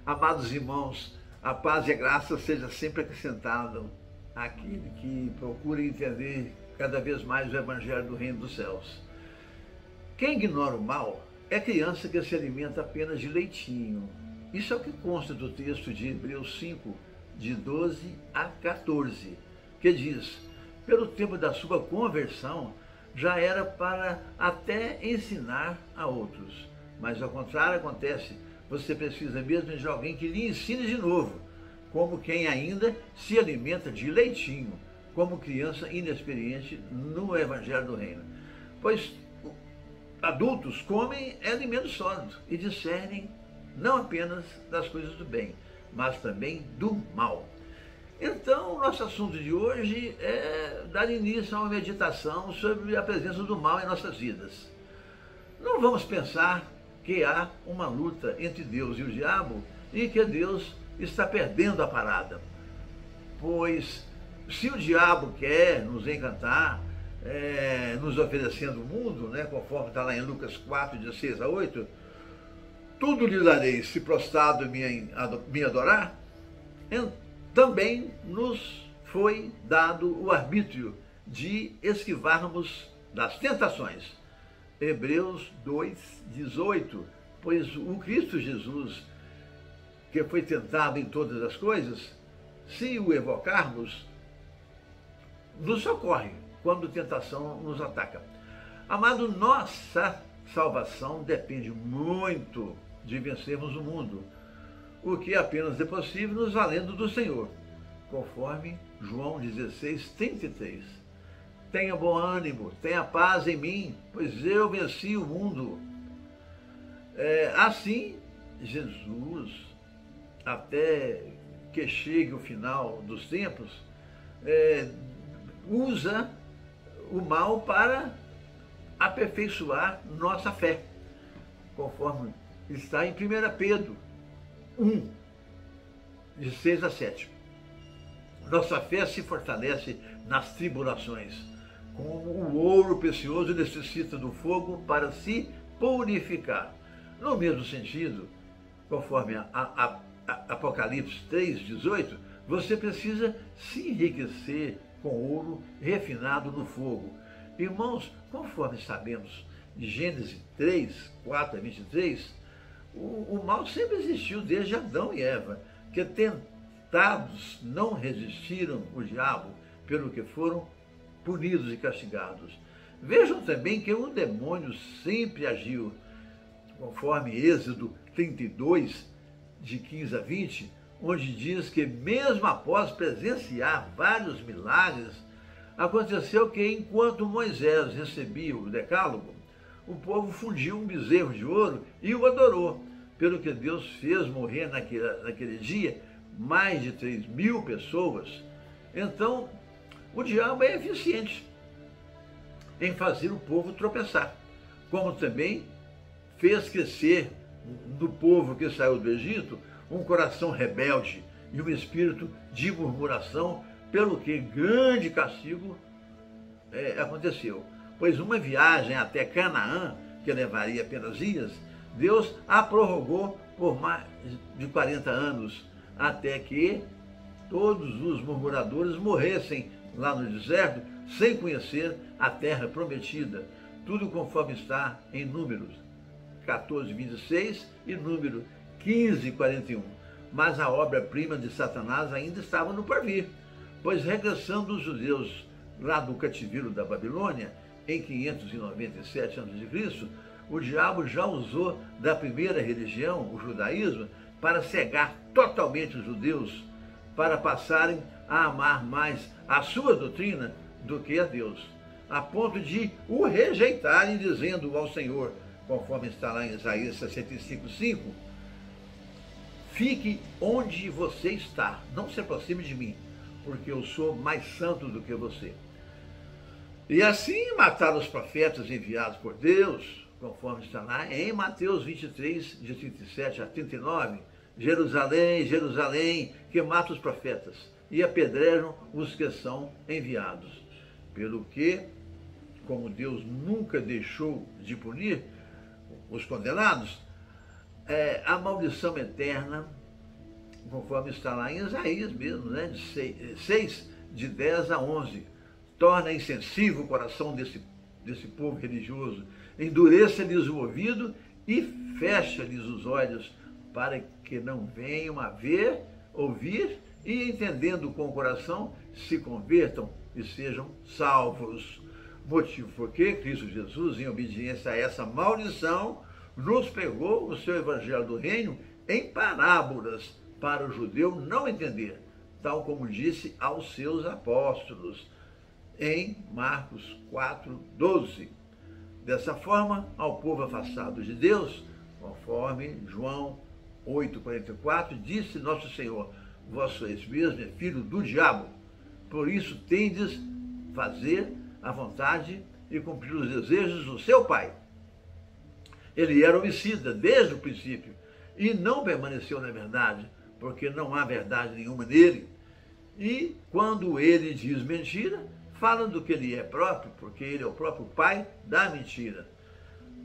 Amados irmãos, a paz e a graça seja sempre acrescentado àquele que procura entender cada vez mais o Evangelho do Reino dos Céus. Quem ignora o mal é criança que se alimenta apenas de leitinho. Isso é o que consta do texto de Hebreus 5, de 12 a 14, que diz: pelo tempo da sua conversão, já era para até ensinar a outros. Mas ao contrário acontece, você precisa mesmo de alguém que lhe ensine de novo, como quem ainda se alimenta de leitinho, como criança inexperiente no Evangelho do Reino. Pois adultos comem alimento sólido e discernem não apenas das coisas do bem, mas também do mal. Então, o nosso assunto de hoje é dar início a uma meditação sobre a presença do mal em nossas vidas. Não vamos pensar que há uma luta entre Deus e o diabo e que Deus está perdendo a parada. Pois, se o diabo quer nos encantar, nos oferecendo o mundo, conforme está lá em Lucas 4, 16 a 8, tudo lhe darei se prostrado me adorar. Também nos foi dado o arbítrio de esquivarmos das tentações. Hebreus 2, 18, pois o Cristo Jesus, que foi tentado em todas as coisas, se o evocarmos, nos socorre quando a tentação nos ataca. Amado, nossa salvação depende muito de vencermos o mundo, o que apenas é possível nos valendo do Senhor, conforme João 16, 33. Tenha bom ânimo, tenha paz em mim, pois eu venci o mundo. Assim, Jesus, até que chegue o final dos tempos, usa o mal para aperfeiçoar nossa fé, conforme está em 1 Pedro 1, de 6 a 7. Nossa fé se fortalece nas tribulações, como o ouro precioso necessita do fogo para se purificar. No mesmo sentido, conforme a Apocalipse 3, 18, você precisa se enriquecer com ouro refinado no fogo. Irmãos, conforme sabemos de Gênesis 3, 4 a 23, o mal sempre existiu desde Adão e Eva, que tentados não resistiram ao diabo, pelo que foram punidos e castigados. Vejam também que o demônio sempre agiu, conforme Êxodo 32, de 15 a 20, onde diz que mesmo após presenciar vários milagres, aconteceu que enquanto Moisés recebia o decálogo, o povo fundiu um bezerro de ouro e o adorou, pelo que Deus fez morrer naquele dia mais de 3.000 pessoas. Então, o diabo é eficiente em fazer o povo tropeçar, como também fez crescer no povo que saiu do Egito um coração rebelde e um espírito de murmuração, pelo que grande castigo aconteceu. Pois uma viagem até Canaã, que levaria apenas dias, Deus a prorrogou por mais de 40 anos, até que todos os murmuradores morressem lá no deserto, sem conhecer a terra prometida. Tudo conforme está em Números 14, 26 e Número 15, 41. Mas a obra-prima de Satanás ainda estava no porvir, pois regressando os judeus lá do cativeiro da Babilônia, em 597 a.C., o diabo já usou da primeira religião, o judaísmo, para cegar totalmente os judeus, para passarem a amar mais a sua doutrina do que a Deus, a ponto de o rejeitarem, dizendo ao Senhor, conforme está lá em Isaías 65, 5, fique onde você está, não se aproxime de mim, porque eu sou mais santo do que você. E assim mataram os profetas enviados por Deus, conforme está lá em Mateus 23, de 37 a 39, Jerusalém, Jerusalém, que mata os profetas e apedrejam os que são enviados. Pelo que, como Deus nunca deixou de punir os condenados, a maldição eterna conforme está lá em Isaías mesmo, né? De 6, de 10 a 11. Torna insensível o coração desse povo religioso, endureça-lhes o ouvido e fecha-lhes os olhos, para que não venham a ver, ouvir e, entendendo com o coração, se convertam e sejam salvos. Motivo porque Cristo Jesus, em obediência a essa maldição, nos pregou o seu evangelho do reino em parábolas, para o judeu não entender, tal como disse aos seus apóstolos, em Marcos 4:12. Dessa forma, ao povo afastado de Deus, conforme João 8:44, disse nosso Senhor: vós sois mesmo filho do diabo, por isso tendes fazer a vontade e cumprir os desejos do seu pai. Ele era homicida desde o princípio e não permaneceu na verdade, porque não há verdade nenhuma nele. E quando ele diz mentira, fala do que ele é próprio, porque ele é o próprio pai da mentira.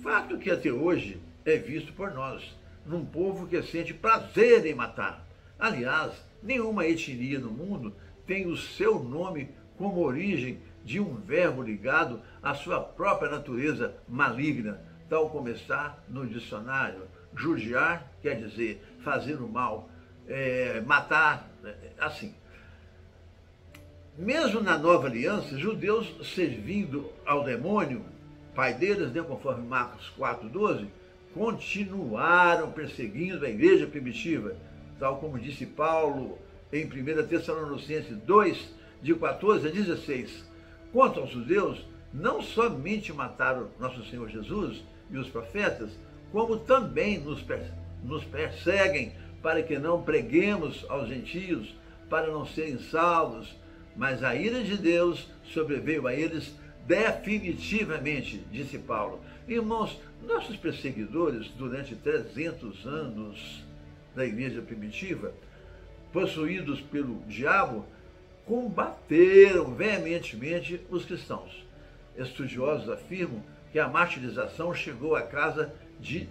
Fato que até hoje é visto por nós, num povo que sente prazer em matar. Aliás, nenhuma etnia no mundo tem o seu nome como origem de um verbo ligado à sua própria natureza maligna, tal como está no dicionário. Judiar quer dizer fazer o mal, matar, assim. Mesmo na nova aliança, judeus servindo ao demônio, pai deles, né, conforme Marcos 4:12, continuaram perseguindo a igreja primitiva, tal como disse Paulo em 1 Tessalonicenses 2, de 14 a 16. Quanto aos judeus, não somente mataram nosso Senhor Jesus e os profetas, como também nos perseguem para que não preguemos aos gentios, para não serem salvos, mas a ira de Deus sobreveio a eles definitivamente, disse Paulo. Irmãos, nossos perseguidores, durante 300 anos da igreja primitiva, possuídos pelo diabo, combateram veementemente os cristãos. Estudiosos afirmam que a martirização chegou à casa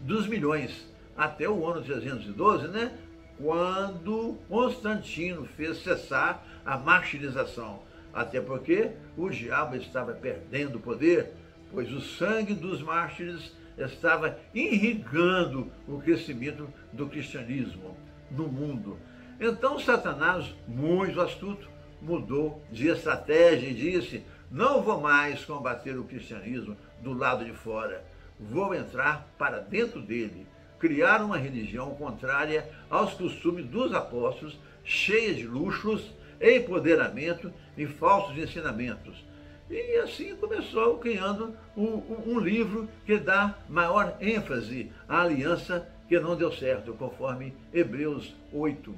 dos milhões, até o ano 312, né? Quando Constantino fez cessar a martirização, até porque o diabo estava perdendo o poder, pois o sangue dos mártires estava irrigando o crescimento do cristianismo no mundo. Então Satanás, muito astuto, mudou de estratégia e disse: não vou mais combater o cristianismo do lado de fora, vou entrar para dentro dele, criar uma religião contrária aos costumes dos apóstolos, cheia de luxos, empoderamento e falsos ensinamentos. E assim começou criando um livro que dá maior ênfase à aliança que não deu certo, conforme Hebreus 8,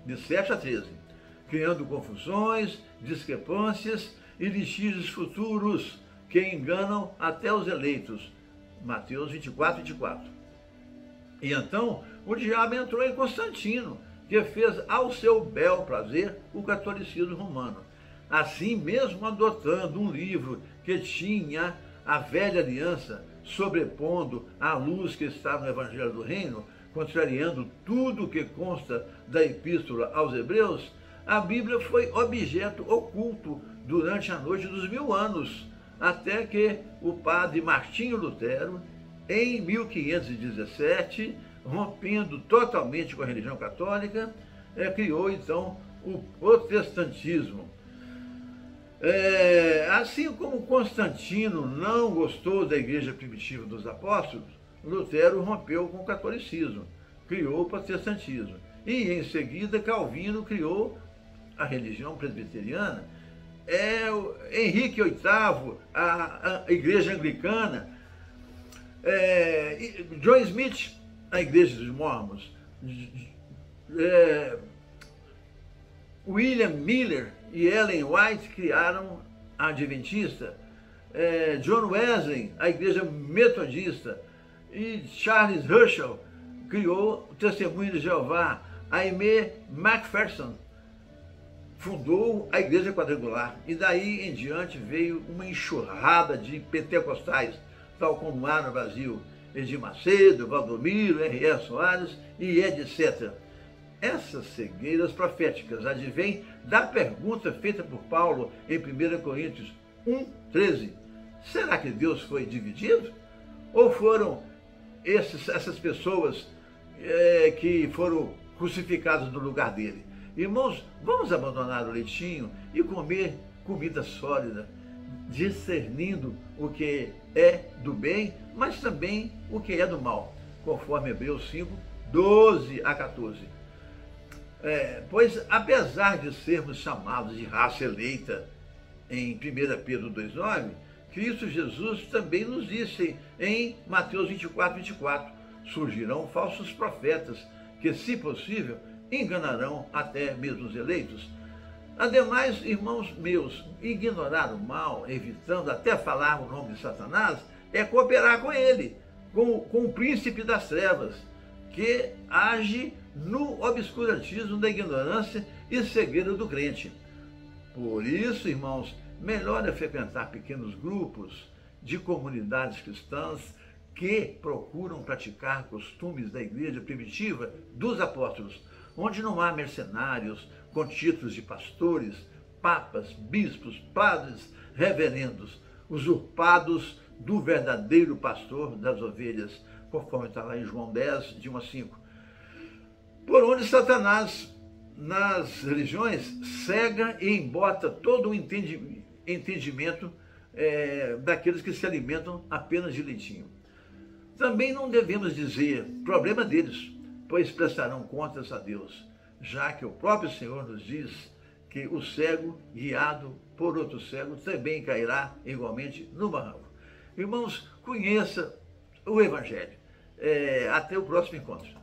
de 7 a 13, criando confusões, discrepâncias e litígios futuros que enganam até os eleitos. Mateus 24:24. E então o diabo entrou em Constantino, que fez ao seu bel prazer o catolicismo romano, assim mesmo adotando um livro que tinha a velha aliança, sobrepondo a luz que está no Evangelho do Reino, contrariando tudo o que consta da Epístola aos Hebreus. A Bíblia foi objeto oculto durante a noite dos 1000 anos, até que o padre Martinho Lutero, em 1517, rompendo totalmente com a religião católica, criou então o protestantismo. Assim como Constantino não gostou da igreja primitiva dos apóstolos, Lutero rompeu com o catolicismo, criou o protestantismo. E em seguida Calvino criou a religião presbiteriana. Henrique VIII, a igreja anglicana, John Smith, a igreja dos mormons, William Miller e Ellen White criaram a Adventista, John Wesley, a igreja metodista, e Charles Herschel criou o Testemunho de Jeová. Aimee McPherson fundou a igreja quadrangular, e daí em diante veio uma enxurrada de pentecostais, tal como há no Brasil, Edir Macedo, Valdomiro, R.R. Soares e etc. Essas cegueiras proféticas advêm da pergunta feita por Paulo em 1 Coríntios 1:13. Será que Deus foi dividido? Ou foram essas pessoas que foram crucificadas no lugar dele? Irmãos, vamos abandonar o leitinho e comer comida sólida, discernindo o que é do bem, mas também o que é do mal, conforme Hebreus 5:12-14. Pois apesar de sermos chamados de raça eleita em 1 Pedro 2:9, Cristo Jesus também nos disse em Mateus 24:24, surgirão falsos profetas que, se possível, enganarão até mesmo os eleitos. Ademais, irmãos meus, ignorar o mal, evitando até falar o nome de Satanás, é cooperar com ele, com o príncipe das trevas, que age no obscurantismo da ignorância e cegueira do crente. Por isso, irmãos, melhor é frequentar pequenos grupos de comunidades cristãs que procuram praticar costumes da igreja primitiva dos apóstolos, onde não há mercenários com títulos de pastores, papas, bispos, padres, reverendos, usurpados do verdadeiro pastor das ovelhas, conforme está lá em João 10, de 1-5. Por onde Satanás, nas religiões, cega e embota todo o entendimento daqueles que se alimentam apenas de leitinho. Também não devemos dizer, problema deles, pois prestarão contas a Deus, já que o próprio Senhor nos diz que o cego, guiado por outro cego, também cairá igualmente no barranco. Irmãos, conheça o Evangelho. Até o próximo encontro.